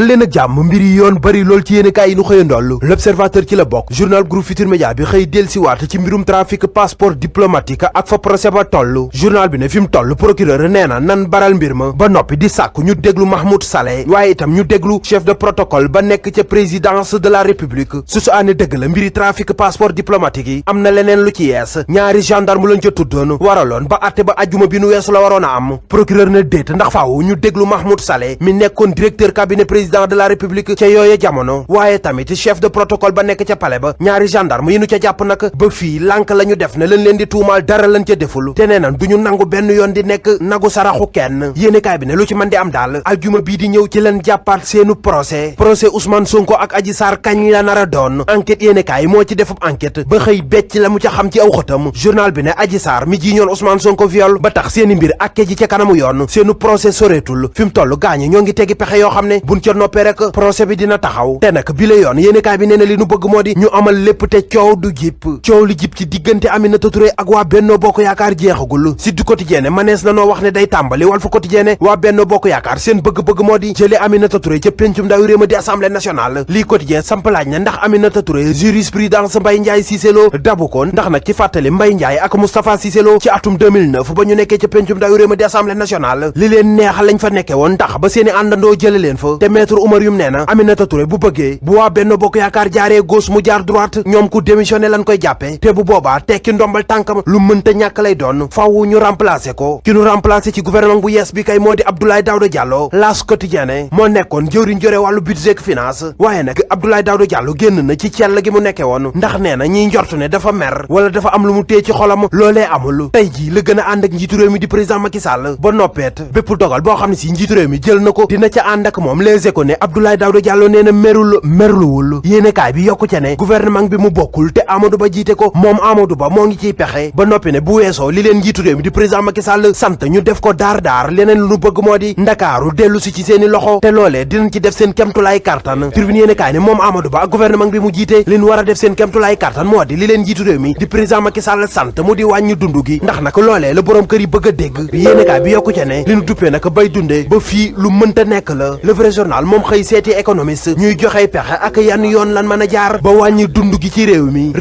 dal leen ak jàmm mbir yi yoon bari lool ci yéene kaay yi nu xëya ndoll l'observateur ci la bokk journal groupe Futurs Médias bi xëy del si waat ci mbirum trafic passeport diplomatique ak fa procès ba toll journal bi ne fi mu toll procureur nee na nan baral mbir ma ba noppi di sàkku ñu déglu Mahmoud Saleh waaye itam ñu déglu chef de protocole ba nekk ca présidence de la république su aane dëgg la mbiri trafic passeport diplomatique yi am na leneen lu ci yees ñaari gendarme lañ ca tuddoon waraloon ba atte ba ajjuma bi nu weesu la waroon a am procureur ne déet ndax faaw ñu déglu Mahmoud Saleh mi nekkoon directeur cabinet président de la république ca yooye jamono waaye tamit chef de protocole ba nekk ca palais ba ñaari gendarme yi nu ca jàpp nag ba fii lànk la ñu def ne lañ leen di tuumaal dara lañ ca deful te nee nan du ñu nangu benn yoon di nekk nagu saraxu kenn yéenekaay bi ne lu ci mën di am daal aljuma bii di ñëw ci leen jàppaat seenu procès Ousmane Sonko ak Adji Sarr kañ la nar a doon enquête yéenekaay moo ci defub enquête ba xëy becc la mu ca xam ci aw xëtam journal bi ne Adji Sarr mi ji ñoon Ousmane Sonko viol ba tax seeni mbir akke ji ca kanamu yoon seenu procès soreetul fi mu toll gaañi ñoo ngi tegi pexe yoo xam ne buñ ca noppee rek procès bi dina taxaw te nag bi la yoon yéenekaay bi nee na li nu bëgg moo di ñu amal lépp te coow du jip coow li jip ci diggante Aminata Touré ak waa Benno Bokk Yaakaar jeexagul si du quotidien manees na noo wax ne day tàmbali Walf Quotidien waa Benno Bokk Yaakaar seen bëgg-bëgg moo di jële Aminata Touré ca péncum ndawi réew ma di assemblée nationale lii quotidien samp laaj na ndax Aminata Touré jurisprudence Mbaye Ndiaye Cissé Lo dabu ko ndax nag ci fàttali Mbaye Ndiaye ak Moustapha Cissé Lo ci atum 2009 ba ñu nekkee ca péncum ndawi réew ma di assemblée nationale li leen neex lañ fa nekke woon ndax ba seeni àndandoo jële leen fa te maître Oumar Youm nee na Aminata Touré bu bëggee bu waa Benno Bokk Yaakaar jaaree gauche mu jaar droite ñoom ku démissionné lañ koy jàppe te bu boobaa tekki ndombal tànkam lu mënta ñàkk lay doon faaw ñu remplacer ko ki ñu remplacer ci gouvernement bu yees bi kay moo di Abdoulaye Daouda Diallo L'As Quotidien moo nekkoon jëwriñ jore wàllu budget ak finance waaye nag Abdoulaye Daouda Diallo génn na ci cell gi mu nekke woon ndax nee na ñiy njortu ne dafa mer wala dafa am lu mu téye ci xolam loolee amul tey jii la gën a ànd ak njiitu réew mi di président Macky Sall ba noppeet bépp dogal boo xam ne si njiitu réew mi jël na ko dina ca ànd ak moom Les Échos ne Abdoulaye Daouda Diallo nee na merluwul yéenekaay bi yokku ca ne gouvernement bi mu bokkul te Amadou Ba jiite ko moom Amadou Ba moo ngi ciy pexe ba noppi ne bu weesoo li leen njiitu réew mi di président Macky Sall sant ñu def ko daar leneen lu nu bëgg moo di Ndakaaru dellu si ci seeni loxo te loolee dinañ ci def seen kemtulaay kartan Tribune yéenekaay ne moom Amadou Ba ak gouvernement bi mu jiite li ñu war a def seen kemtulaay kartan moo di li leen njiitu réew mi di président Macky Sall sant mu di wàññi dund gi ndax nag loolee la boroom kër yi bëgg a dégg yéenekaay bi yokku ca ne li nu duppee nag bay dundee ba fii lu mënta nekk la Le Vrai Journal moom xëy seeti économiste ñuy joxe pexe ak yan yoon lan mën a jaar ba wàññi dund gi ci réew mi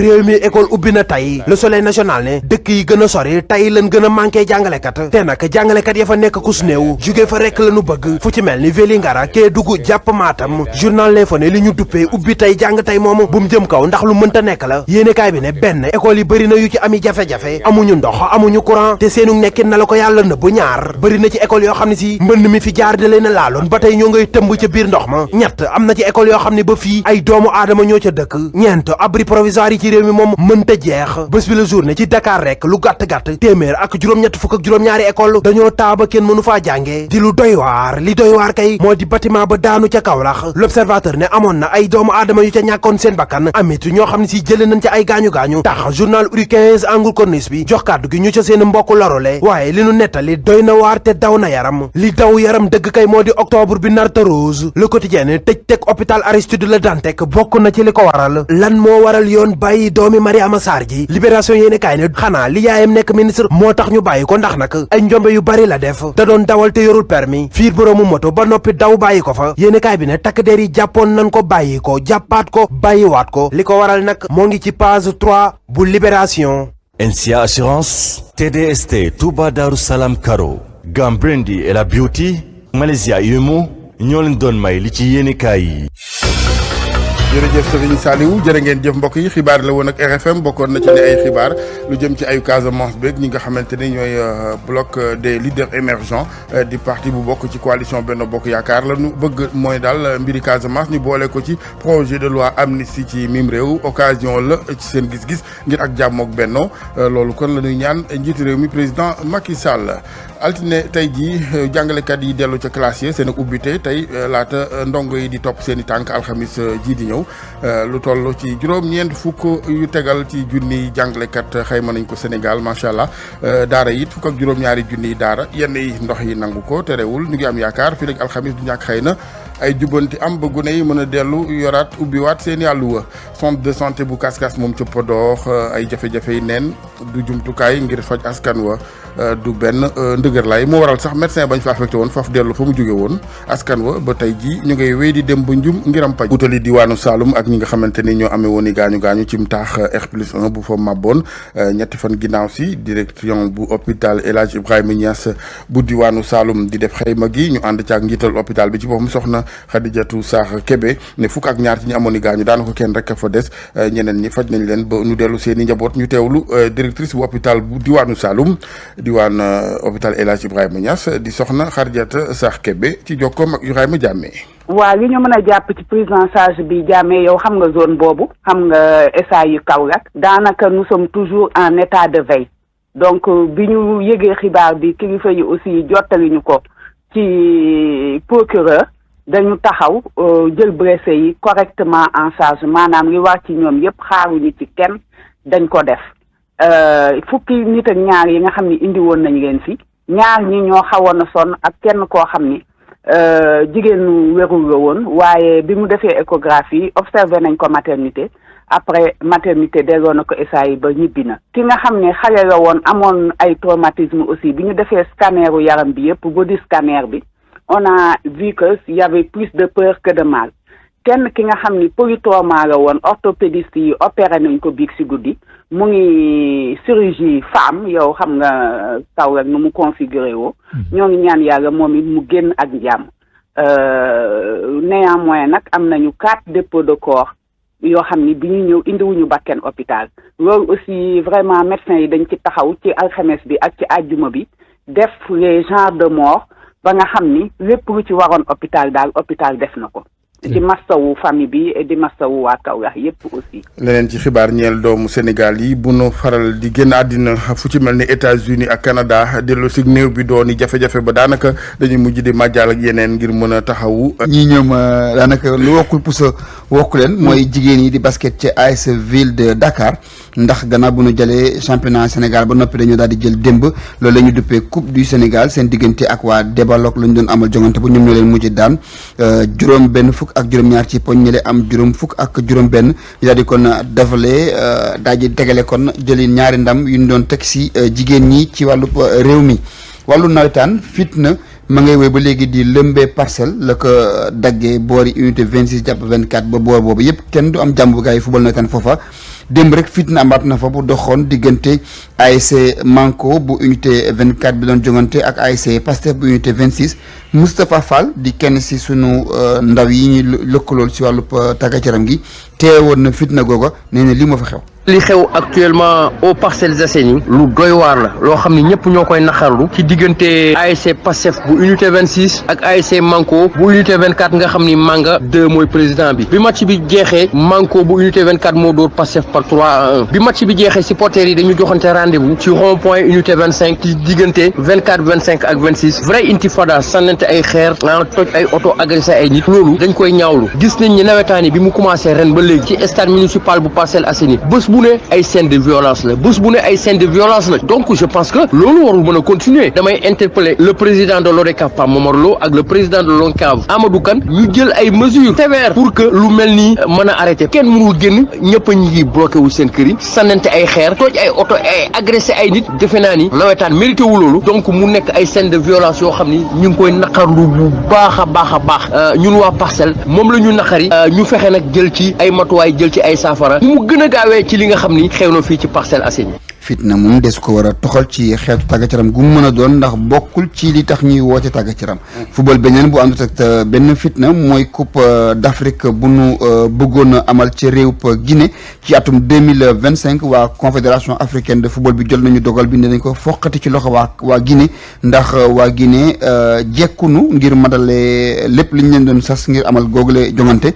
école ubbi na tey Le Soleil national ne dëkk yi gën a sori tey lan gën a manqué jàngalekat te nag jàngalekat ya fa nekk kus néew jóge fa rekk la nu bëgg fu ci mel ni Vélingara Kédougou jàpp Matam journal L'Info ne li ñu duppee ubbi tey jàng tey moom bu mu jëm kaw ndax lu mënta nekk la yéenekaay bi ne benn école yi bëri na yu ci ami jafe-jafe amuñu ndox amuñu courant te seenu nekkin na la ko yàlla nëbb ñaar bëri na ci école yoo xam ne si mbënd mi fi jaar da leen a laaloon ba tey ñoo ngay tëmb ca biir ndox ma ñett am na ci école yoo xam ne ba fii ay doomu aadama ñoo ca dëkk ñeent abri provisoire yi ci réew mi moom mënta jeex bés bi la journée ci Dakar rek lu gàtt-gàtt téeméer ak juróom-ñett fukk ak juróom-ñaari école dañoo taaba kenn mënu faa jànge di lu doy waar li doy waar kay moo di bâtiment ba daanu ca Kaolack L'Observateur ne amoon na ay doomu aadama yu ca ñàkkoon seen bakkan amit ñoo xam ne si jële nañ ca ay gaañu-gaañu tax journal Uri 15 angle corniche bi jox kàddu gi ñu ca seen mbokk lorole waaye li nu nettali doy na waar te daw na yaram li daw yaram dëgg kay moo di octobre bi narta rose Le Quotidien ne tëj teg hôpital Aristide Le Dantec bokk na ci li ko waral lan moo waral yoon bàyyi doomi Mariama Sarr ji Libération yéene kaay ne xanaa li yaayam nekk ministre moo tax ñu bàyyi ko ndax nag ay njombe yu bari la def da doon dawal te yorul permis fiir boroomu moto ba noppi daw bàyyi ko fa yéene kaay bi ne takk der yi jàppoon nañ ko bàyyi ko jàppaat ko bàyyiwaat ko li ko waral nag moo ngi ci page 3 bu Libération. NCA Assurance TDST Touba Darou Salam Karo Gambrendi et la Beauty Malaysia Yumu ñoo leen doon may li ci yéene kaay yi. jërëjëf Serigne Saliou jërë ngeen jëf mbokk yi xibaar la woon ak RFM bokkoon na ci ne ay xibaar lu jëm ci ayu Casamance beeg ñi nga xamante ne ñooy bloc des leaders émergents di parti bu bokk ci coalition Benno Bokk Yaakaar la ñu bëgg mooy daal mbiri Casamance ñu boole ko ci projet de loi amnistie ci mim réew occasion la ci seen gis-gis ngir ak jàmm ak Benno loolu kon la ñuy ñaan njiitu réew mi président Macky Sall. altine tey jii jàngalekat yi dellu ca classe yi seen ubbite tey laata ndongo yi di topp seen i tànk alxamis ji di ñëw lu toll ci juróom-ñeent fukk yu tegal ci junniy jàngalekat xayma nañ ko Sénégal macha allah daara it fukk ak juróom-ñaari junniy daara yenn yi ndox yi nangu ko terewul ñu ngi am yaakaar fii léegi alxamis du ñàkk xëy na ay jubbanti am ba gune yi mën a dellu yoraat ubbiwaat seen i àlluwa centre de santé bu Kaskas moom ca Podor ay jafe-jafe yi neen du jumtukaay ngir faj askan wa du benn ndëgër laay moo waral sax médecin bañ fa affecté woon faf dellu fa mu jóge woon askan wa ba tey ji ñu ngay wéy di dem ba njum ngiram paj wutali diwaanu Saloum ak ñi nga xamante ni ñoo amee woon i gaañu ci taax R+1 bu fa mabboon ñetti fan ginnaaw si direction bu hôpital El Hadj Ibrahima Niass bu diwaanu Saloum di def xayma gi ñu ànd caag njiital hôpital bi ci boppam soxna Khadijatou Sarr Kébé ne fukk ak ñaar ci ñu amoon i gaañu daanaka kenn rek fa des ñeneen ñi faj nañ leen ba ñu dellu seen i njaboot ñu teewlu directrice bu hôpital bu diwaanu Saloum diwaan hôpital El Hadj Ibrahima Niass di soxna Khadijatou Sarr Kébé ci jokkoom ak Ibrahima Diamé. waaw li ñu mën a jàpp ci prise en charge bi jàmmee yow xam nga zone boobu xam nga SAU Kaolack daanaka nous sommes toujours en état de veille donc bi ñu yëgee xibaar bi kilifa yi aussi jottali ñu ko ci procureur dañu taxaw jël blessé yi correctement en charge maanaam li war ci ñoom yépp xaaruñu ci kenn dañ ko def fukki nit ak ñaar yi nga xam ni indi woon nañ leen fi ñaar ñi ñoo xawoon a sonn ak kenn koo xam ni jigéenu wérul la woon waaye bi mu defee échographie observé nañ ko maternité après maternité delloo na ko SAI ba ñibbi na ki nga xam ne xale la woon amoon ay traumatisme aussi bi ñu defee scanneru yaram bi yëpp body scanner bi on a vu que y avait plus de peur que de mal kenn ki nga xam ni polytrauma la woon orthopédiste yi opéré nañ ko biig si guddi mu ngi chirurgie femme yow xam nga taw rek nu mu configuré woo ñoo ngi ñaan yàlla moom it mu génn ak jàmm néanmoins nag am nañu 4 dépôts de corps yoo xam ni bi ñu ñëw indiwuñu bakken hôpital loolu aussi vraiment médecins yi dañ ci taxaw ci alxames bi ak ci àjjuma bi def les genres de mort ba nga xam ni lépp lu ci waroon hôpital daal hôpital def na ko di mastawu famille bi et di mastawu waa Kaolack yépp aussi. leneen ci xibaar ñeel doomu Sénégal yi bu nu faral di génn àddina fu ci mel ni États-Unis ak Canada dellu si néew bi doon jafe-jafe ba daanaka dañuy mujj di màjjaal ak yeneen ngir mën a taxawu. ñii ñoom daanaka lu wokkul pusa wokku leen mooy jigéen yi di basket ci AS Ville de Dakar ndax gannaaw bu nu jëlee championnat Sénégal ba noppi dañoo daal di jël démb loolu la ñu duppee coupe du Sénégal seen diggante ak waa Débalok la ñu doon amal jongante bu ñoom ñoo leen mujj daan juróom benn fukk ak juróom-ñaar ci poñ ñële am juróom fukk ak juróom-benn ñu daal di kon defalee daal di tegale kon jëli ñaari ndam yu ñu doon teg si jigéen ñi ci wàllu réew mi wàllu nawetaan fitna ma ngay woy ba léegi di lëmbee parcelle la ko daggee boori unité 26 jàpp 24 ba boor boobu yëpp kenn du am jàmm bu gars yi football nawetaan foofa démb rek fitna amaat na fa bu doxoon diggante ASC Manko bu unité 24 bi doon jongante ak ASC Pastef bu unité 26 Moustapha Fall di kenn si sunu ndaw yi ñu lëkkalool si wàllu tàggat yaram gi teewoon na fitna googa nee na lii moo fa xew. li xew actuellement aux Parcelles Assainies lu doy waar la loo xam ne ñëpp ñoo koy naqarlu ci diggante ASC Pastef bu unité 26 ak ASC Manko bu unité 24 nga xam ni Manga 2 mooy président bi match bi jeexee Manko bu unité 24 moo dóor Pastef par 3-1 bi match bi jeexee supporters yi dañu joxante rendez-vous ci rond point unité 25 ci diggante 24 25 ak 26 vrai intifada sànnante ay xeer toj ay oto agressé ay nit loolu dañ koy ñaawlu gis nañ ni nawetaani bi mu commencé ren ba léegi ci stade municipal bu Parcelles Assainies bés bu ne ay scène de violence la bés bu ne ay scène de violence la donc je pense que loolu warul mën a continuer damay interpeller le président de l'ODCAV Pape Momar Lo ak le président de l'ONCAV Amadou Kane ñu jël ay mesures sévères pour que lu mel nii mën a arrêter kenn mënul génn ñëpp a ñi ngi bloqué wu seen kër yi sànnante ay xeer toj ay oto ay agressé ay nit defe naa ni nawetaan mérité wu loolu donc mu nekk ay scène de violence yoo xam ni ñu ngi koy naqarlu bu baax a baax a baax ñun waa Parcelles moom la ñu naqari ñu fexe nag jël ci ay matuwaay jël ci ay saafara mu gën a gaawee ci li nga xam ni xew na fii ci Parcelles Assainies. fitna moom des ko war a toxal ci xeetu tàggat yaram gu mu mën a doon ndax bokkul ci li tax ñuy woote tàggat yaram football beneen bu àndut ak benn fitna mooy coupe d'Afrique bu nu bëggoon a amal ci réew Guinée ci atum 2025 waa confédération africaine de football bi jël nañu dogal bi ne dañ ko foqati ci loxo waa Guinée ndax waa Guinée jekkunu ngir matale lépp li ñu leen doon sas ngir amal googule jongante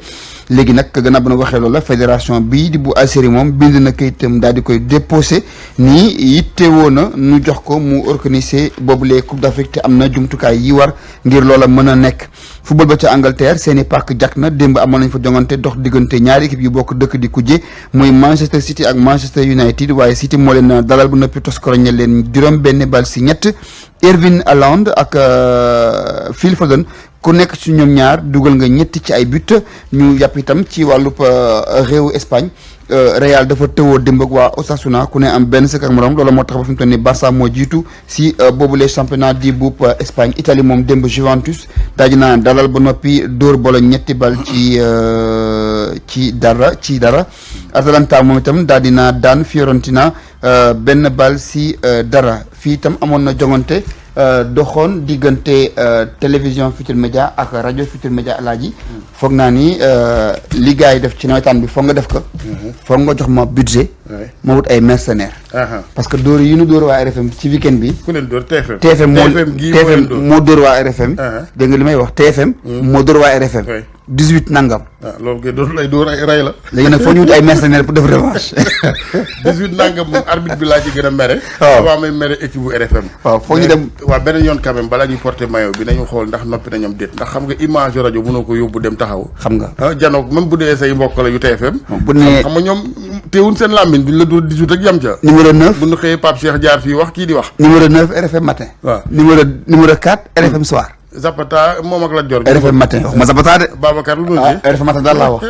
léegi nag gannaaw ba na waxee loola fédération bii di bu Algérie moom bind na kayitam daal di koy déposé nii yittewoo na nu jox ko mu organiser boobu les coupe d'Afrique te am na jumtukaay yi war ngir loola mën a nekk football ba ca Angleterre seeni pàkk jak na démb amoon nañ fa jongante dox diggante ñaari équipe yu bokk dëkk di kujje muy Manchester City ak Manchester United waaye City moo leen dalal bu noppi toskoroñe leen juróom benn bal si ñett Erling Haaland ak Phil Foden ku nekk ci ñoom ñaar dugal nga ñetti ci ay but ñu yàpp itam ci wàllub réewu Espagne Real dafa tëwoo démb ak waa Osasuna ku ne am benn sëkk ak morom loolu moo tax ba fi mu toll nii Barça moo jiitu si boobule championnat di buub Espagne Italie moom démb Juventus daal di naan dalal ba noppi dóor Bologne ñetti bal ci dara Atalanta moom itam daal di naa daan Fiorentina benn bal si dara fii itam amoon na jongante doxoon diggante télévision Futurs Médias ak rajo Futurs Médias Alaaji foog naa ni li gars yi def ci nawetaan bi foog nga def ko foog nga jox ma budget ma wut ay mercenaires parce que dóor yi ñu dóor waa RFM ci weekend bi ku leen dóor TFM TFM moo dóor waa RFM dégg nga li may wax TFM moo dóor waa RFM 18 nangam loolu kay dootul ay dóor ay rey la léegi nag foog ñu wut ay mercenaires pour def revanche 18 nangam moom arbitre bi laa ci gën a mere waaw may mere équipe bu RFM waaw foog ñu dem waaw beneen yoon quand même balaa ñuy porter maillot bi nañu xool ndax noppi nañam déet ndax xam nga image rajo mënoo ko yóbbu dem taxaw xam nga janoog même bu dee say mbokk la yu TFM bu ne xam nga ñoom teewul seen làmmiñ duñ la dóor 18 ak yam ca numéro 9 bu ñu xëyee Pape Cheikh jaar fii wax kii di wax numéro 9 RFM matin waaw numéro 4 RFM soir Zapata moom ak la jor RFM matin wax ma Zapata de Babacar lu RFM matin daal laa wax